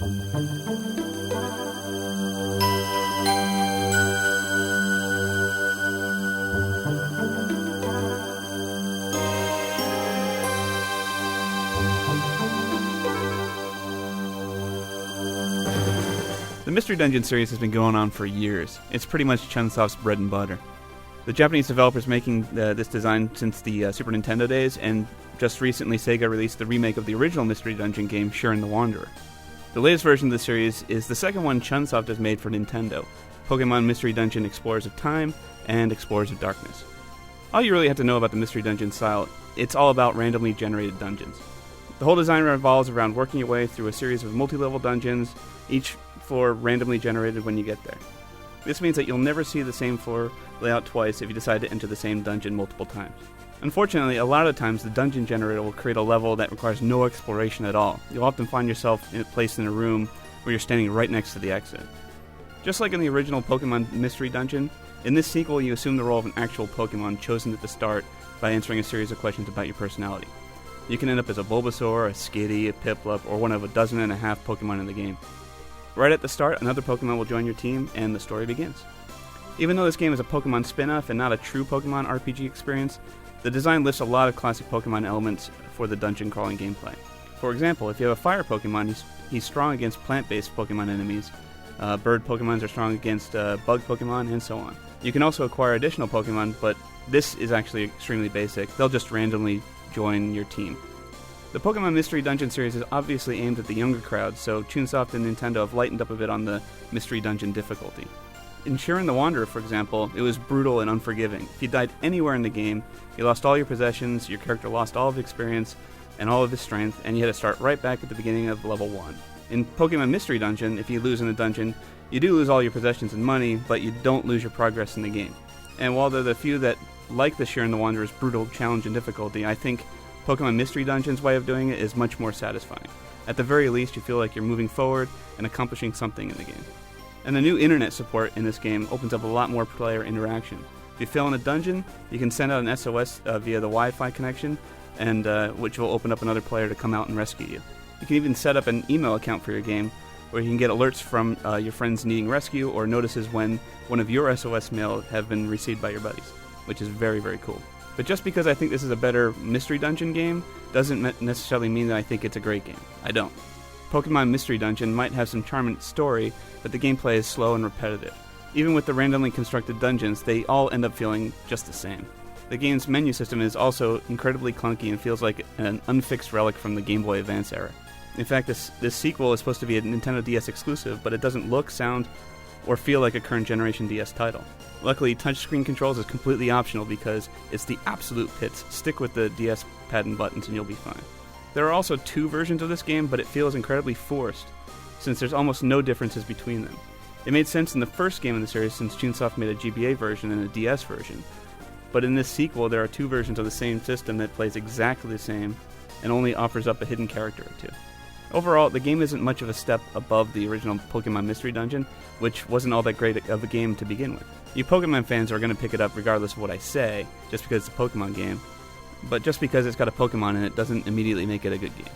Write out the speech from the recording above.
The Mystery Dungeon series has been going on for years. It's pretty much Chunsoft's bread and butter. The Japanese developers making this design since the Super Nintendo days, and just recently Sega released the remake of the original Mystery Dungeon game, Shiren the Wanderer. The latest version of the series is the second one Chunsoft has made for Nintendo, Pokemon Mystery Dungeon Explorers of Time and Explorers of Darkness. All you really have to know about the Mystery Dungeon style, it's all about randomly generated dungeons. The whole design revolves around working your way through a series of multi-level dungeons, each floor randomly generated when you get there. This means that you'll never see the same floor layout twice if you decide to enter the same dungeon multiple times. Unfortunately, a lot of the times the dungeon generator will create a level that requires no exploration at all. You'll often find yourself placed in a room where you're standing right next to the exit. Just like in the original Pokemon Mystery Dungeon, in this sequel you assume the role of an actual Pokemon chosen at the start by answering a series of questions about your personality. You can end up as a Bulbasaur, a Skitty, a Piplup, or one of a dozen and a half Pokemon in the game. Right at the start, another Pokemon will join your team, and the story begins. Even though this game is a Pokemon spin-off and not a true Pokemon RPG experience, the design lifts a lot of classic Pokemon elements for the dungeon crawling gameplay. For example, if you have a fire Pokemon, he's strong against plant-based Pokemon enemies, bird Pokemons are strong against bug Pokemon, and so on. You can also acquire additional Pokemon, but this is actually extremely basic. They'll just randomly join your team. The Pokemon Mystery Dungeon series is obviously aimed at the younger crowd, so Chunsoft and Nintendo have lightened up a bit on the Mystery Dungeon difficulty. In Shiren the Wanderer, for example, it was brutal and unforgiving. If you died anywhere in the game, you lost all your possessions, your character lost all of his experience and all of his strength, and you had to start right back at the beginning of level 1. In Pokemon Mystery Dungeon, if you lose in a dungeon, you do lose all your possessions and money, but you don't lose your progress in the game. And while there are the few that like the Shiren the Wanderer's brutal challenge and difficulty, I think Pokemon Mystery Dungeon's way of doing it is much more satisfying. At the very least, you feel like you're moving forward and accomplishing something in the game. And the new internet support in this game opens up a lot more player interaction. If you fail in a dungeon, you can send out an SOS via the Wi-Fi connection, and which will open up another player to come out and rescue you. You can even set up an email account for your game, where you can get alerts from your friends needing rescue or notices when one of your SOS mail have been received by your buddies, which is very, very cool. But just because I think this is a better Mystery Dungeon game doesn't necessarily mean that I think it's a great game. I don't. Pokemon Mystery Dungeon might have some charm in its story, but the gameplay is slow and repetitive. Even with the randomly constructed dungeons, they all end up feeling just the same. The game's menu system is also incredibly clunky and feels like an unfixed relic from the Game Boy Advance era. In fact, this sequel is supposed to be a Nintendo DS exclusive, but it doesn't look, sound, or feel like a current generation DS title. Luckily, touchscreen controls is completely optional because it's the absolute pits. Stick with the DS pad and buttons and you'll be fine. There are also 2 versions of this game, but it feels incredibly forced, since there's almost no differences between them. It made sense in the first game in the series since Chunsoft made a GBA version and a DS version, but in this sequel there are 2 versions of the same system that plays exactly the same and only offers up a hidden character or 2. Overall, the game isn't much of a step above the original Pokemon Mystery Dungeon, which wasn't all that great of a game to begin with. You Pokemon fans are going to pick it up regardless of what I say, just because it's a Pokemon game, but just because it's got a Pokemon in it doesn't immediately make it a good game.